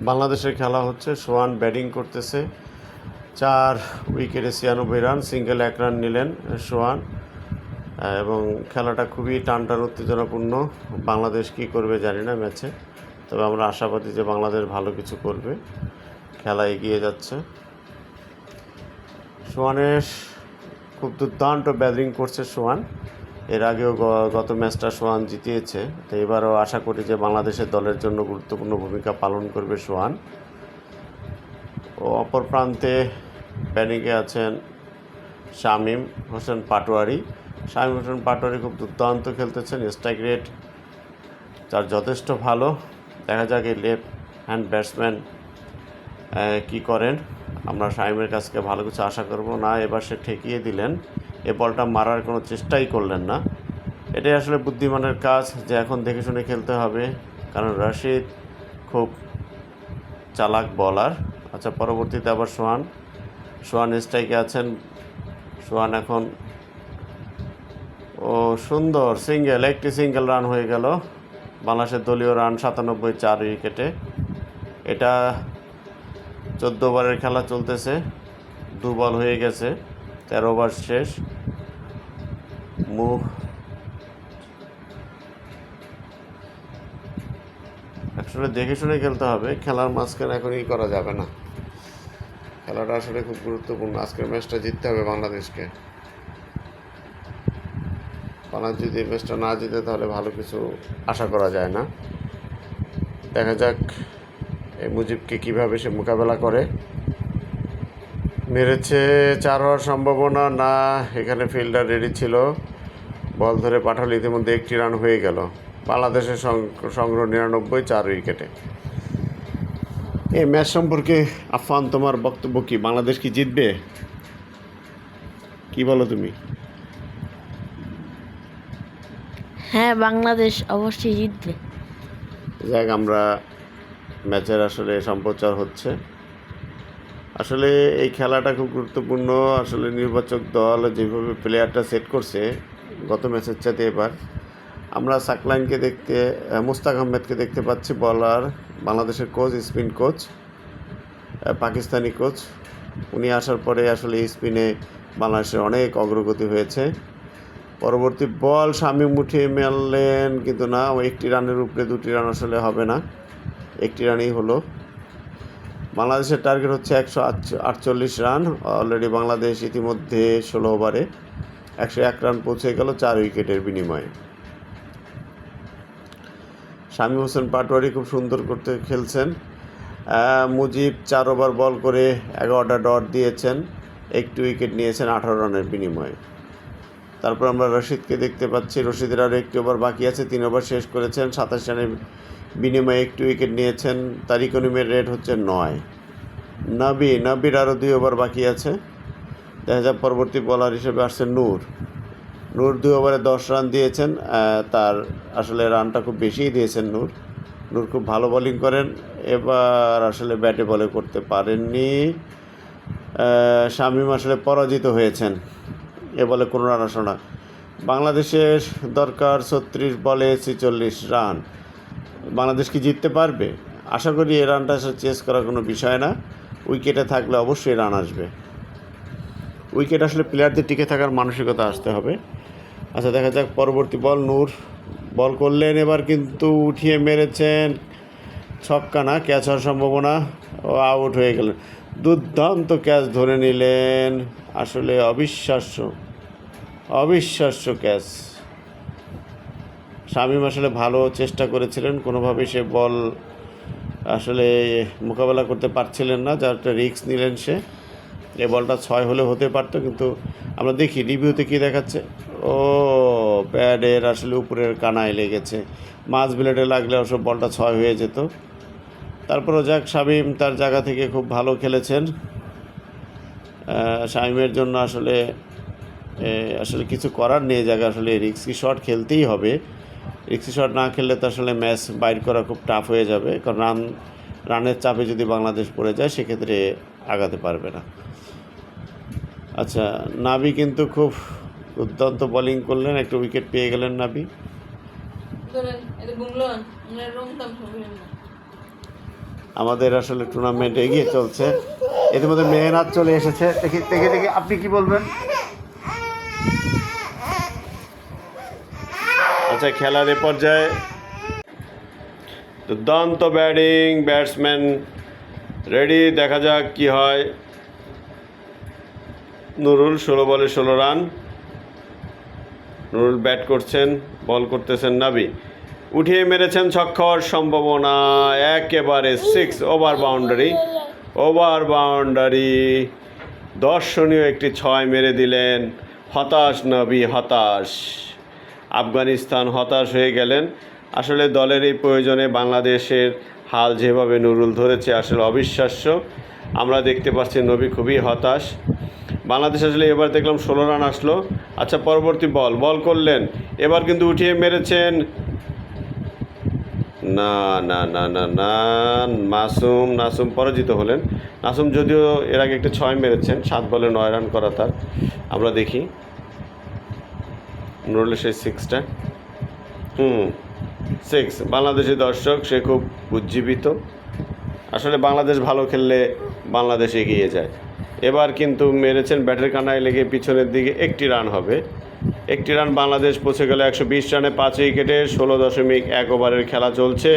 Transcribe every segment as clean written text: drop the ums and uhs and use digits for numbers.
বাংলাদেশের খেলা হচ্ছে। সোহান ব্যাটিং করতেছে, 4 উইকেটে 96 রান, সিঙ্গেল 1 রান নিলেন সোহান। এবং খেলাটা খুবই টান উত্তেজনাপূর্ণ। বাংলাদেশ কী করবে জানি না ম্যাচে, তবে আমরা আশাবাদী যে বাংলাদেশ ভালো কিছু করবে। খেলা এগিয়ে যাচ্ছে। সোহানের খুব দুর্দান্ত ব্যাটিং করছে সোহান। এর আগেও গত ম্যাচটা সোহান জিতিয়েছে, তো এবারও আশা করি যে বাংলাদেশের দলের জন্য গুরুত্বপূর্ণ ভূমিকা পালন করবে সোহান। ও অপর প্রান্তে ব্যাটিংয়ে আছেন শামীম হোসেন পাটোয়ারি। শামীম হোসেন পাটোয়ারি খুব দুর্দান্ত খেলতেছেন, স্ট্রাইক রেট তার যথেষ্ট ভালো। দেখা যাক এই লেফট হ্যান্ড ব্যাটসম্যান কী করেন। আমরা শামীমের কাছকে ভালো কিছু আশা করব না। এবার সে ঠেকিয়ে দিলেন, এ বলটা মারার কোনো চেষ্টাই করলেন না। এটাই আসলে বুদ্ধিমানের কাজ, যে এখন দেখে শুনে খেলতে হবে, কারণ রশিদ খুব চালাক বলার। আচ্ছা, পরবর্তীতে আবার সোহান স্ট্রাইকে আছেন। সোহান এখন সুন্দর সিঙ্গেল, একটি সিঙ্গেল রান হয়ে গেল। বাংলাদেশের দলীয় রান 97, 4 উইকেটে। এটা 14 ওভারের খেলা চলতেছে, 2 বল হয়ে গেছে, 13 ওভার শেষ। আসলে দেখে শুনে খেলতে হবে, খেলার মাঝখানে এখনই করা যাবে না। খেলাটা আসলে খুব গুরুত্বপূর্ণ। আজকের ম্যাচটা জিততে হবে বাংলাদেশকে। বাংলাদেশ যদি ম্যাচটা না জিতে তাহলে ভালো কিছু আশা করা যায় না। দেখা যাক এই মুজিবকে কীভাবে সে মোকাবেলা করে। মেরেছে, 4 হওয়ার সম্ভাবনা না, এখানে ফিল্ডার রেডি ছিল, বল ধরে পাঠালে ইতিমধ্যে 1টি রান হয়ে গেল। বাংলাদেশের সংগ্রহ 99, 4 উইকেটে। এই ম্যাচ সম্পর্কে আফান, তোমার বক্তব্য কি? বাংলাদেশ কি জিতবে? কি বলো তুমি? হ্যাঁ, বাংলাদেশ অবশ্যই জিতবে। যাক, আমরা ম্যাচের আসলে সম্প্রচার হচ্ছে। আসলে এই খেলাটা খুব গুরুত্বপূর্ণ। আসলে নির্বাচক দল যেভাবে প্লেয়ারটা সেট করছে গত ম্যাচের চাইতে এবার আমরা সাকলাইনকে দেখতে, মুস্তাক আহমেদকে দেখতে পাচ্ছি বলার। বাংলাদেশের coach, spin coach, Pakistani coach. উনি আসার পরে আসলে স্পিনে বাংলাদেশের অনেক অগ্রগতি হয়েছে। পরবর্তী বল শামীম উঠিয়ে মারলেন, কিন্তু না, 1টি রানের উপরে 2টি রান আসলে হবে না, 1টি রানই হলো। বাংলাদেশের টার্গেট হচ্ছে 148 রান। অলরেডি বাংলাদেশ ইতিমধ্যে 16 ওভারে 101 রান পৌঁছে গেল 4 উইকেটের বিনিময়ে। শামীম হোসেন পাটোয়ারি খুব সুন্দর করতে খেলছেন। মুজিব 4 ওভার বল করে 11টা ডট দিয়েছেন, 1টি উইকেট নিয়েছেন 18 রানের বিনিময়ে। তারপর আমরা রশিদকে দেখতে পাচ্ছি। রশিদের আরও 1টি ওভার বাকি আছে, 3 ওভার শেষ করেছেন, 27 রানের বিনিময়ে 1টি উইকেট নিয়েছেন। তার ইকোনমির রেট হচ্ছে 9। নবির আরও 2 ওভার বাকি আছে। দেখা যাক পরবর্তী বলার হিসেবে আসছে নূর 2 ওভারে 10 রান দিয়েছেন। তার আসলে রানটা খুব বেশিই দিয়েছেন নূর খুব ভালো বোলিং করেন। এবার আসলে ব্যাটে বলে করতে পারেননি। শামীম আসলে পরাজিত হয়েছেন, এ বলে কোনো রান আসলো না। বাংলাদেশের দরকার 36 বলে 46 রান। বাংলাদেশ কি জিততে পারবে? আশা করি এই রানটা চেস করার কোনো বিষয় না। উইকেটে থাকলে অবশ্যই রান আসবে। উইকেট আসলে প্লেয়ারদের টিকে থাকার মানসিকতা আসতে হবে। আচ্ছা, দেখা যাক পরবর্তী বল। নূর বল করলেন, এবার কিন্তু উঠিয়ে মেরেছেন, ছক্কা না, ক্যাচ হওয়ার সম্ভাবনা, ও আউট হয়ে গেলেন। দুর্দান্ত ক্যাচ ধরে নিলেন, আসলে অবিশ্বাস্য ক্যাচ। শামীম আসলে ভালো চেষ্টা করেছিলেন, কোনোভাবেই সে বল আসলে মোকাবেলা করতে পারছিলেন না, যার একটা রিস্ক নিলেন সে। এই বলটা 6 হলে হতে পারতো, কিন্তু আমরা দেখি রিভিউতে কী দেখাচ্ছে। প্যাডের আসলে উপরের কানায় লেগেছে, মাঝ ব্লেডে লাগলে ওসব বলটা 6 হয়ে যেত। তারপরও যাক, শামীম তার জায়গা থেকে খুব ভালো খেলেছেন। শামীমের জন্য আসলে কিছু করার নেই, জায়গা আসলে রিস্কি শট খেলতেই হবে। রিস্কি শট না খেললে তো আসলে ম্যাচ বাইর করা খুব টাফ হয়ে যাবে, কারণ রানের চাপে যদি বাংলাদেশ পড়ে যায় সেক্ষেত্রে আগাতে পারবে না। আচ্ছা, নাবি কিন্তু খুব দুর্দান্ত বোলিং করলেন, একটা উইকেট পেয়ে গেলেন নাবি। আমাদের আসলে টুর্নামেন্ট এগিয়ে চলছে। ইতিমধ্যে মেহনাত চলে এসেছে। দেখি দেখি দেখি আপনি কি বলবেন? আচ্ছা, খেলার এ পর্যায়ে দুর্দান্ত ব্যাটিং, ব্যাটসম্যান রেডি, দেখা যাক কি হয়। নুরুল 16 বলে 16 রান। নুরুল ব্যাট করছেন, বল করতেছেন নাবি, উঠিয়ে মেরেছেন, ছক্কা হওয়ার সম্ভাবনা, একেবারে 6 ওভার বাউন্ডারি, ওভার বাউন্ডারি, দর্শনীয় একটি 6 মেরে দিলেন। হতাশ নবী, হতাশ। আফগানিস্তান হতাশ হয়ে গেলেন। আসলে দলের এই প্রয়োজনে বাংলাদেশের হাল যেভাবে নুরুল ধরেছে আসলে অবিশ্বাস্য। আমরা দেখতে পাচ্ছি নবী খুবই হতাশ। বাংলাদেশ আসলে এবার দেখলাম 16 রান আসলো। আচ্ছা, পরবর্তী বল করলেন, এবার কিন্তু উঠিয়ে মেরেছেন। না না না না না, নাসুম পরাজিত হলেন। নাসুম যদিও এর আগে একটা 6 মেরেছেন, 7 বলে 9 রান করা তার। আমরা দেখি নুরুলের সেই 6টা। 6। বাংলাদেশি দর্শক, সে খুব উজ্জীবিত। আসলে বাংলাদেশ ভালো খেললে বাংলাদেশ এগিয়ে যায়। এবার কিন্তু মেরেছেন ব্যাটের কানায় লেগে পিছনের দিকে, 1টি রান হবে। 1টি রান, বাংলাদেশ পৌঁছে গেল 120 রানে 5 উইকেটে। 16.1 ওভারের খেলা চলছে।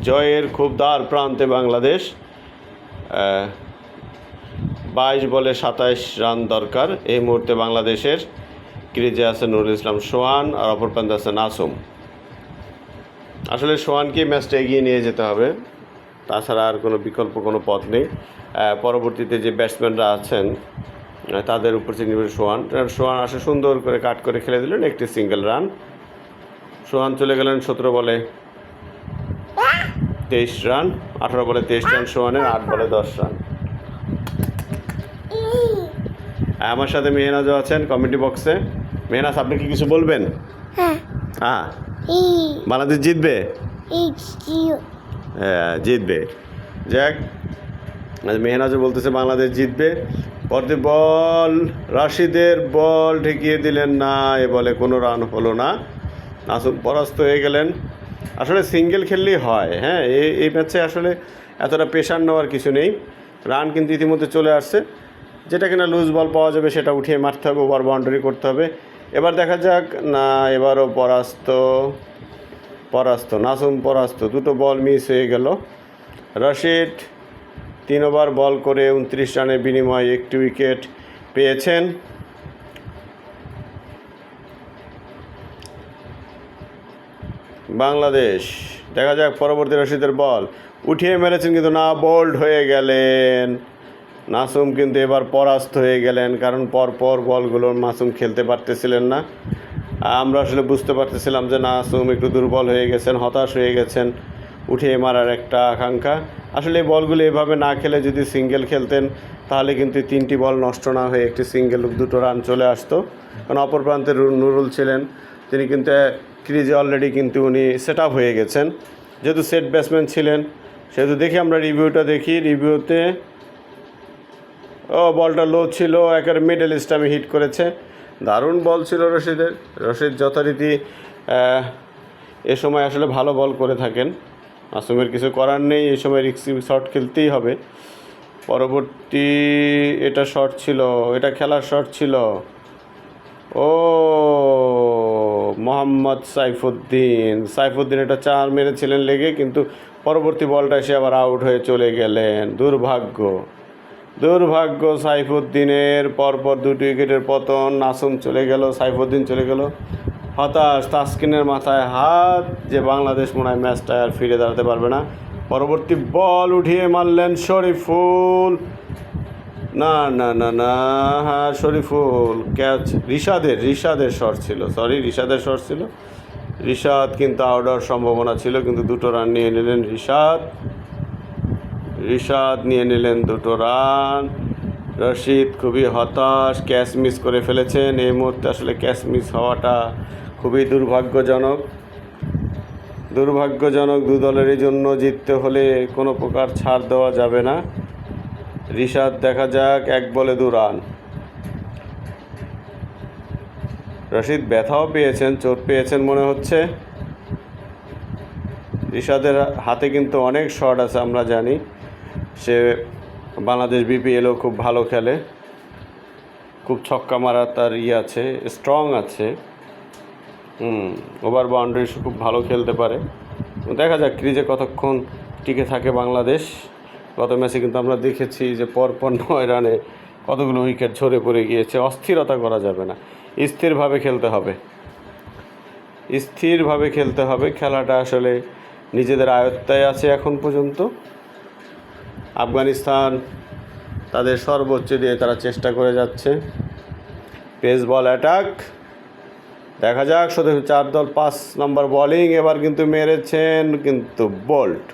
জয়ের খুব দ্বার প্রান্তে বাংলাদেশ। 22 বলে 27 রান দরকার এই মুহূর্তে বাংলাদেশের। ক্রিজে আছে নুরুল ইসলাম সোহান, আর অপর প্রান্তে আছে নাসুম। আসলে সোহানকে ম্যাচটা এগিয়ে নিয়ে যেতে হবে, তাছাড়া আর কোনো বিকল্প কোনো পথ নেই। পরবর্তীতে যে ব্যাটসম্যানরা আছেন তাদের উপর নির্ভর সোহান আসে সুন্দর করে কাট করে খেলে দিলেন, একটি সিঙ্গেল রান। সোহান চলে গেলেন 17 বলে 23 রান, 18 বলে 23 রান সোহানের, 8 বলে 10 রান। আমার সাথে মেহনাজও আছেন কমেন্টি বক্সে। মেহনাজ, আপনি কি কিছু বলবেন? হ্যাঁ, বাংলাদেশ জিতবে। হ্যাঁ, জিতবে। যাক, মেহনাজও বলতেছে বাংলাদেশ জিতবে। পরবর্তী বল, রাশিদের বল ঠেকিয়ে দিলেন না, এ বলে কোনো রান হলো না। নাসুম পরাস্ত হয়ে গেলেন। আসলে সিঙ্গেল খেললেই হয়। হ্যাঁ, এই ম্যাচে আসলে এতটা প্রেশার নেওয়ার কিছু নেই। রান কিন্তু ইতিমধ্যে চলে আসছে। যেটা কিনা লুজ বল পাওয়া যাবে সেটা উঠিয়ে মারতে হবে, ওভার বাউন্ডারি করতে হবে। এবার দেখা যাক। না, এবারও পরাস্ত নাসুম পরাস্ত। 2টো বল মিস হয়ে গেল। রশিদ 3 ওভার বল করে 29 রানের বিনিময়ে 1টি উইকেট পেয়েছেন। বাংলাদেশ, দেখা যাক পরবর্তী রশিদের বল, উঠিয়ে মেরেছেন কিন্তু না, বোল্ড হয়ে গেলেন। নাসুম কিন্তু এবার পরাস্ত হয়ে গেলেন, কারণ পরপর বলগুলো নাসুম খেলতে পারতেছিলেন না। আমরা আসলে বুঝতে পারতেছিলাম যে নাসুম একটু দুর্বল হয়ে গেছেন, হতাশ হয়ে গেছেন। উঠিয়ে মারার একটা আকাঙ্ক্ষা। আসলে এই বলগুলো এভাবে না খেলে যদি সিঙ্গেল খেলতেন তাহলে কিন্তু 3টি বল নষ্ট না হয়ে একটি সিঙ্গেল 2টো রান চলে আসতো। কারণ অপর প্রান্তে নুরুল ছিলেন, তিনি কিন্তু ক্রিজে অলরেডি কিন্তু উনি সেট আপ হয়ে গেছেন। যেহেতু সেট ব্যাটসম্যান ছিলেন সেহেতু দেখি আমরা রিভিউটা দেখি। রিভিউতে বলটা লো ছিল, একেবারে মিডল স্টাম্পে হিট করেছে। দারুণ বল ছিল রশিদের। রশিদ যথারীতি এ সময় আসলে ভালো বল করে থাকেন। নাসুমের কিছু করার নেই, এই সময় রিক্সি শট খেলতেই হবে। পরবর্তী এটা শট ছিল, এটা খেলার শট ছিল। মোহাম্মদ সাইফুদ্দিন এটা 4 মেরেছিলেন লেগে, কিন্তু পরবর্তী বলটা এসে আবার আউট হয়ে চলে গেলেন। দুর্ভাগ্য সাইফুদ্দিনের। পরপর 2টি উইকেটের পতন। নাসুম চলে গেল, সাইফুদ্দিন চলে গেল। হতাশ, তাসকিনের মাথায় হাত যে বাংলাদেশ মনে হয় ম্যাচটা আর ফিরে দাঁড়াতে পারবে না। পরবর্তী বল উঠিয়ে মারলেন শরীফুল। না না না না, হ্যাঁ শরীফুল, ক্যাচ রিশাদের শট ছিল, রিশাদ কিন্তু আউট হওয়ার সম্ভাবনা ছিল, কিন্তু 2টো রান নিয়ে নিলেন রিশাদ নিয়ে নিলেন 2টো রান। রশিদ খুবই হতাশ, ক্যাচ মিস করে ফেলেছেন। এই মুহূর্তে আসলে ক্যাচ মিস হওয়াটা খুবই দুর্ভাগ্যজনক। 2 দলেরই জন্য জিততে হলে কোনো প্রকার ছাড় দেওয়া যাবে না। রিশাদ, দেখা যাক, 1 বলে 2 রান। রশিদ ব্যথাও পেয়েছেন, চোট পেয়েছেন মনে হচ্ছে। রিশাদের হাতে কিন্তু অনেক শট আছে, আমরা জানি সে বাংলাদেশ বিপিএলও খুব ভালো খেলে, খুব ছক্কা মারা তার আছে, স্ট্রং আছে। ওভার বাউন্ডারি খুব ভালো খেলতে পারে। দেখা যাক ক্রিজে কতক্ষণ টিকে থাকে বাংলাদেশ। গত ম্যাচে কিন্তু আমরা দেখেছি যে পরপর 9 রানে কতগুলো উইকেট ঝরে পড়ে গিয়েছে। অস্থিরতা করা যাবে না, স্থিরভাবে খেলতে হবে, স্থিরভাবে খেলতে হবে। খেলাটা আসলে নিজেদের আয়ত্তায় আছে এখন পর্যন্ত। আফগানিস্তান তাদের সর্বোচ্চ দিয়ে তারা চেষ্টা করে যাচ্ছে। পেস বল অ্যাটাক, দেখা যাক। শুধু 4 দল 5 নম্বর বোলিং, এবার কিন্তু মেরেছেন কিন্তু বোল্ট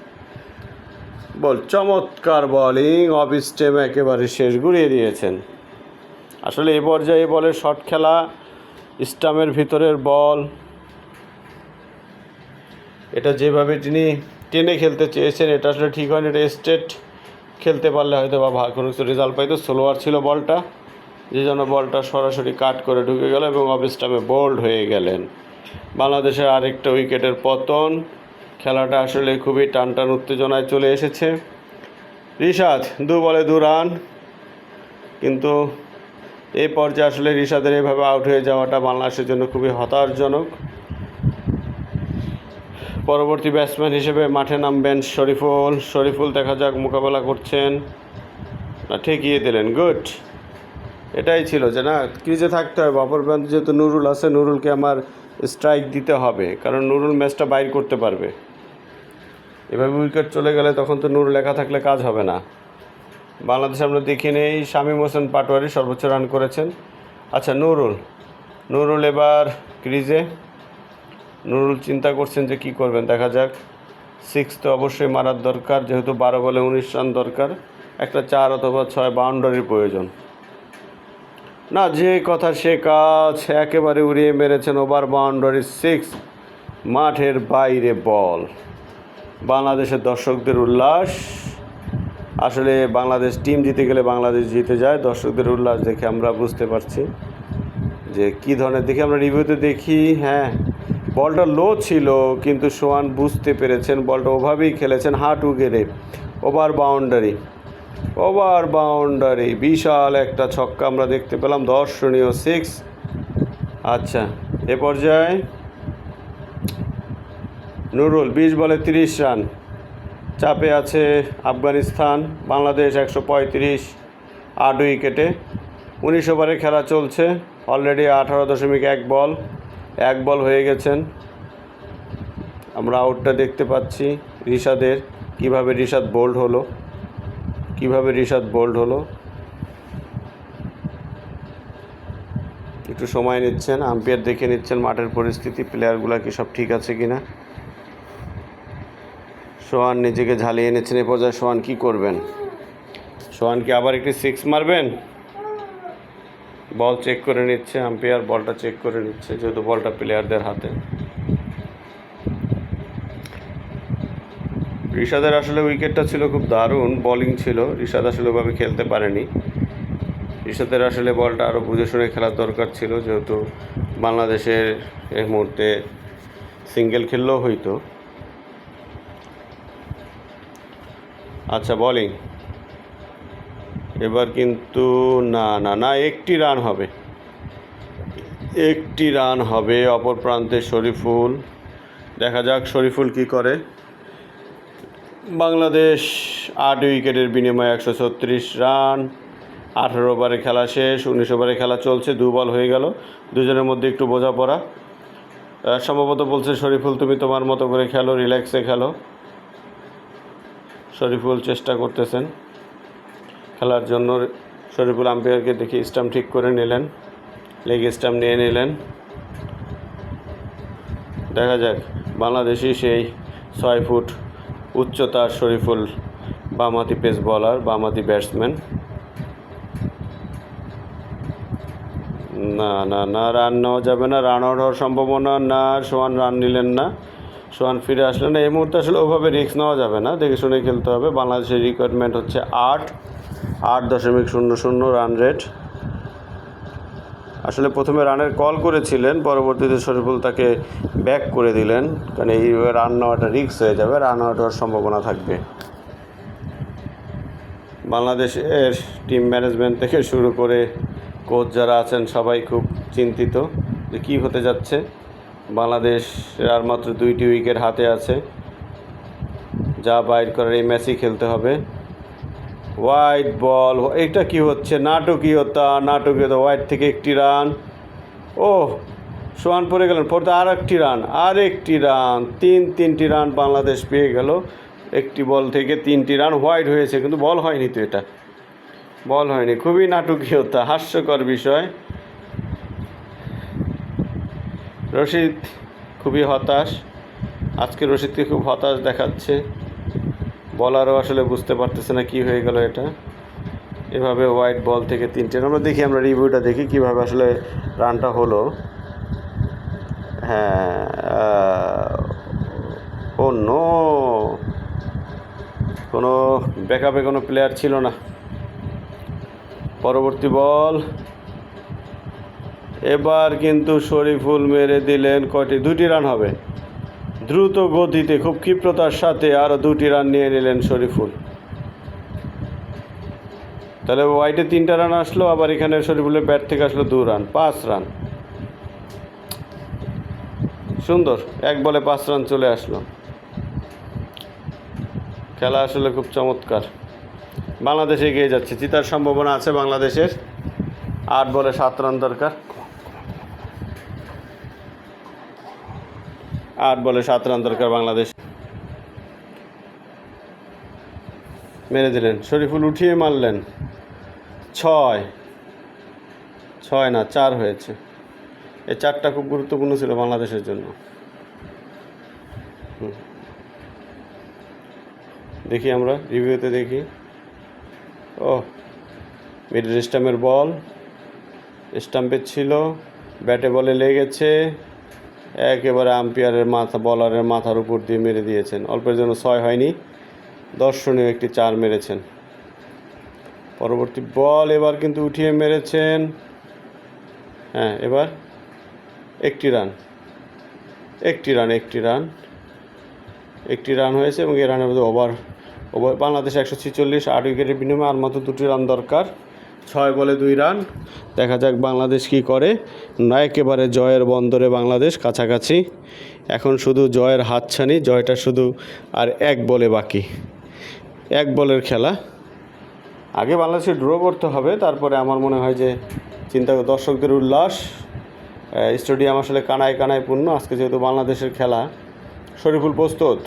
চমৎকার বোলিং, অফ স্টেম একেবারে শেষ ঘুরিয়ে দিয়েছেন। আসলে এ পর্যায়ে বলের শর্ট খেলা, স্টাম্পের ভিতরের বল, এটা যেভাবে তিনি টেনে খেলতে চেয়েছেন এটা আসলে ঠিক হয়নি। এটা স্ট্রেট খেলতে পারলে হয়তো বা কোনো কিছু রেজাল্ট পাইতো। স্লোয়ার ছিল বলটা, যে জন্য বলটা সরাসরি কাট করে ঢুকে গেল এবং অফ স্টাম্পে বোল্ড হয়ে গেলেন। বাংলাদেশের আরেকটা উইকেটের পতন। খেলাটা আসলে খুবই টানটান উত্তেজনায় চলে এসেছে। রিশাদ 2 বলে 2 রান, কিন্তু এই পর্যায়ে আসলে রিশাদের এভাবে আউট হয়ে যাওয়াটা বাংলাদেশের জন্য খুবই হতাশজনক। পরবর্তী ব্যাটসম্যান হিসেবে মাঠে নামবেন শরীফুল। দেখা যাক মোকাবেলা করছেন না, ঠেকিয়ে দিলেন। গুড, এটাই ছিল যে না, ক্রিজে থাকতে হবে। অপর প্রান্তে যেহেতু নুরুল আছে, নুরুলকে আমার স্ট্রাইক দিতে হবে, কারণ নুরুল ম্যাচটা বাইর করতে পারবে। এভাবে উইকেট চলে গেলে তখন তো নুরুল একা থাকলে কাজ হবে না। বাংলাদেশ আমরা দেখি নেই, শামীম হোসেন পাটোয়ারি সর্বোচ্চ রান করেছেন। আচ্ছা, নুরুল এবার ক্রিজে। নুরুল চিন্তা করছেন যে কী করবেন, দেখা যাক। 6 তো অবশ্যই মারার দরকার, যেহেতু 12 বলে 19 রান দরকার। একটা 4 অথবা 6 বাউন্ডারির প্রয়োজন। না, যে কথা সে কাজ, একেবারে উড়িয়ে মেরেছেন ওভার বাউন্ডারি 6, মাঠের বাইরে বল। বাংলাদেশের দর্শকদের উল্লাস, আসলে বাংলাদেশ টিম জিতে গেলে বাংলাদেশ জিতে যায়। দর্শকদের উল্লাস দেখে আমরা বুঝতে পারছি যে কী ধরনের। দেখি আমরা রিভিউতে দেখি, হ্যাঁ বলটা লো ছিল, কিন্তু সোহান বুঝতে পেরেছেন বলটা ওভাবেই খেলেছেন, হাঁটু গেড়ে। ওভার বাউন্ডারি বিশাল একটা ছক্কা আমরা দেখতে পেলাম, দর্শনীয় 6। আচ্ছা, এ পর্যায়ে নুরুল 20 বলে 30 রান, চাপে আছে আফগানিস্তান। বাংলাদেশ 135, 8 উইকেটে। 19 ওভারে খেলা চলছে, অলরেডি 18.1 বল, 1 বল হয়ে গেছেন। আমরা আউটটা দেখতে পাচ্ছি রিশাদের, কিভাবে রিশাদ বোল্ড হলো। একটু সময় নিচ্ছেন, আম্পায়ার দেখে নিচ্ছেন মাঠের পরিস্থিতি, প্লেয়ারগুলো কি সব ঠিক আছে কিনা। সোহান নিজেকে ঝালিয়ে নিচ্ছেন। এ পর্যায়ে সোহান কী করবেন? সোহান কি আবার একটি 6 মারবেন? বল চেক করে নিচ্ছে আম্পায়ার, বলটা চেক করে নিচ্ছে, যেহেতু বলটা প্লেয়ারদের হাতে। রিশাদের আসলে উইকেটটা ছিল খুব দারুণ, বোলিং ছিল। রিশাদ আসলে ওভাবে খেলতে পারেনি। রিশাদের আসলে বলটা আরও বুঝে শুনে খেলার দরকার ছিল, যেহেতু বাংলাদেশের এই মুহূর্তে সিঙ্গেল খেললেও হইতো। আচ্ছা, বোলিং এবার কিন্তু না, একটি রান হবে। অপর প্রান্তে শরীফুল, দেখা যাক শরীফুল কি করে। বাংলাদেশ 8 উইকেটের বিনিময়ে 136 রান, 18 ওভারে খেলা শেষ। 19 ওভারে খেলা চলছে, 2 বল হয়ে গেল। দুজনের মধ্যে একটু বোঝাপড়া সম্ভবত। বলছে শরীফুল তুমি তোমার মতো করে খেলো, রিল্যাক্সে খেলো। শরীফুল চেষ্টা করতেছেন খেলার জন্য। শরীফুল আম্পায়ারকে দেখি স্টাম্প ঠিক করে নিলেন, লেগ স্টাম্প নিয়ে নিলেন। দেখা যাক, বাংলাদেশি সেই 6 ফুট উচ্চতার শরীফুল, বামহাতি পেস বলার, বামহাতি ব্যাটসম্যান। না, রান নেওয়া যাবে না, রান আউট হওয়ার সম্ভাবনা না। সোহান রান নিলেন না, সোহান ফিরে আসলেন না। এই মুহূর্তে আসলে ওভাবে রিস্ক নেওয়া যাবে না, দেখে শুনে খেলতে হবে। বাংলাদেশের রিকোয়ারমেন্ট হচ্ছে 8.00 রান রেট। আসলে প্রথমে রানের কল করেছিলেন, পরবর্তীতে শরীফুল তাকে ব্যাক করে দিলেন, কারণ এই রান নেওয়াটা রিস্ক হয়ে যাবে, রান আউট হওয়ার সম্ভাবনা থাকবে। বাংলাদেশের টিম ম্যানেজমেন্ট থেকে শুরু করে কোচ যারা আছেন সবাই খুব চিন্তিত যে কী হতে যাচ্ছে। বাংলাদেশ আর মাত্র 2টি উইকেট হাতে আছে, যা বাইর করার এই ম্যাচই খেলতে হবে। হোয়াইট বল, এটা কি হচ্ছে? নাটকীয়তা। হোয়াইট থেকে একটি রান, ও সোহান পড়ে গেলেন, পড়তে আর একটি রান, তিনটি রান বাংলাদেশ পেয়ে গেল। একটি বল থেকে 3টি রান, হোয়াইট হয়েছে কিন্তু বল হয়নি, তো এটা বল হয়নি। খুবই নাটকীয়তা, হাস্যকর বিষয়। রশিদ খুবই হতাশ, আজকে রশিদকে খুব হতাশ দেখাচ্ছে। বলারও আসলে বুঝতে পারতেছে না কি হয়ে গেল এটা। এভাবে হোয়াইট বল থেকে 3টে রান। আমরা রিভিউটা দেখি কীভাবে আসলে রানটা হলো। হ্যাঁ, ও নো, কোনো ব্যাকআপে কোনো প্লেয়ার ছিল না। পরবর্তী বল, এবার কিন্তু শরীফুল মেরে দিলেন কয়টি? 2টি রান হবে। দ্রুত গতিতে খুব ক্ষিপ্রতার সাথে আরও 2টি রান নিয়ে নিলেন শরীফুল। তাহলে হোয়াইটে 3টা রান আসলো, আবার এখানে শরীফুলের ব্যাট থেকে আসলো 2 রান, 5 রান। সুন্দর, এক বলে 5 রান চলে আসলো। খেলা আসলে খুব চমৎকার। বাংলাদেশ এগিয়ে যাচ্ছে, জিতার সম্ভাবনা আছে বাংলাদেশের। 8 বলে 7 রান দরকার। 8 বলে 7 রান দরকার বাংলাদেশ। মেরে দিলেন, শরীফুল উঠিয়ে মারলেন। 6 না 4 হয়েছে। এই 4টা খুব গুরুত্বপূর্ণ ছিল বাংলাদেশের জন্য। দেখি আমরা রিভিউতে দেখি। ও মিডল স্টাম্পের বল, স্টাম্পের ছিল, ব্যাটে বলে লেগেছে, একেবারে আম্পায়ারের বলারের মাথার উপর দিয়ে মেরে দিয়েছেন। অল্পের জন্য 6 হয়নি, দর্শনীয় একটি 4 মেরেছেন। পরবর্তী বল এবার কিন্তু উঠিয়ে মেরেছেন। হ্যাঁ, এবার একটি রান হয়েছে, এবং এই রানের মধ্যে ওভার বাংলাদেশ 146, 8 উইকেটের বিনিময়ে আর মাত্র 2টি রান দরকার। 6 বলে 2 রান। দেখা যাক বাংলাদেশ কি করে। না, একেবারে জয়ের বন্দরে বাংলাদেশ, কাছাকাছি। এখন শুধু জয়ের হাতছানি, জয়টা শুধু আর 1 বলে বাকি। 1 বলের খেলা। আগে বাংলাদেশকে ড্র করতে হবে, তারপরে আমার মনে হয় যে দর্শকদের উল্লাস, স্টেডিয়াম আসলে কানায় কানায় পূর্ণ। আজকে যেহেতু বাংলাদেশের খেলা, শরীফুল প্রস্তুত।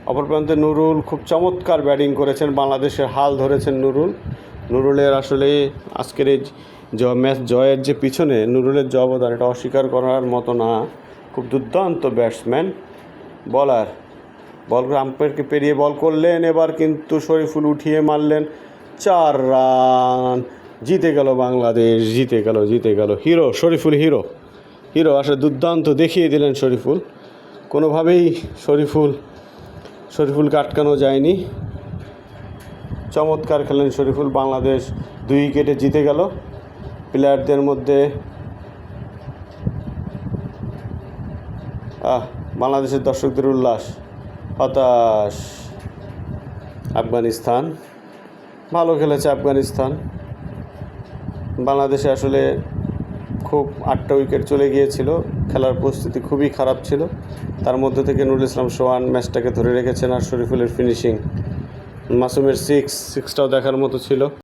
অপর প্রান্তে নুরুল খুব চমৎকার ব্যাটিং করেছেন, বাংলাদেশের হাল ধরেছেন নুরুলের আসলে আজকের এই ম্যাচ জয়ের যে পিছনে নুরুলের যে অবদান, এটা অস্বীকার করার মতো না। খুব দুর্দান্ত ব্যাটসম্যান। বল আম্পায়ারকে পেরিয়ে বল করলেন, এবার কিন্তু শরীফুল উঠিয়ে মারলেন। 4 রান, জিতে গেল বাংলাদেশ, জিতে গেল। শরীফুল হিরো আসলে দুর্দান্ত দেখিয়ে দিলেন শরীফুল। কোনোভাবেই শরীফুলকে আটকানো যায়নি। চমৎকার খেলেন শরীফুল। বাংলাদেশ 2 উইকেটে জিতে গেল। প্লেয়ারদের মধ্যে বাংলাদেশের দর্শকদের উল্লাস। হতাশ আফগানিস্তান, ভালো খেলেছে আফগানিস্তান। বাংলাদেশে আসলে খুব 8টা উইকেট চলে গিয়েছিল, খেলার পরিস্থিতি খুবই খারাপ ছিল। তার মধ্যে থেকে নুরুল ইসলাম সোহান ম্যাচটাকে ধরে রেখেছেন, আর শরীফুলের ফিনিশিং, মাসুমের সিক্সটাও দেখার মতো ছিল।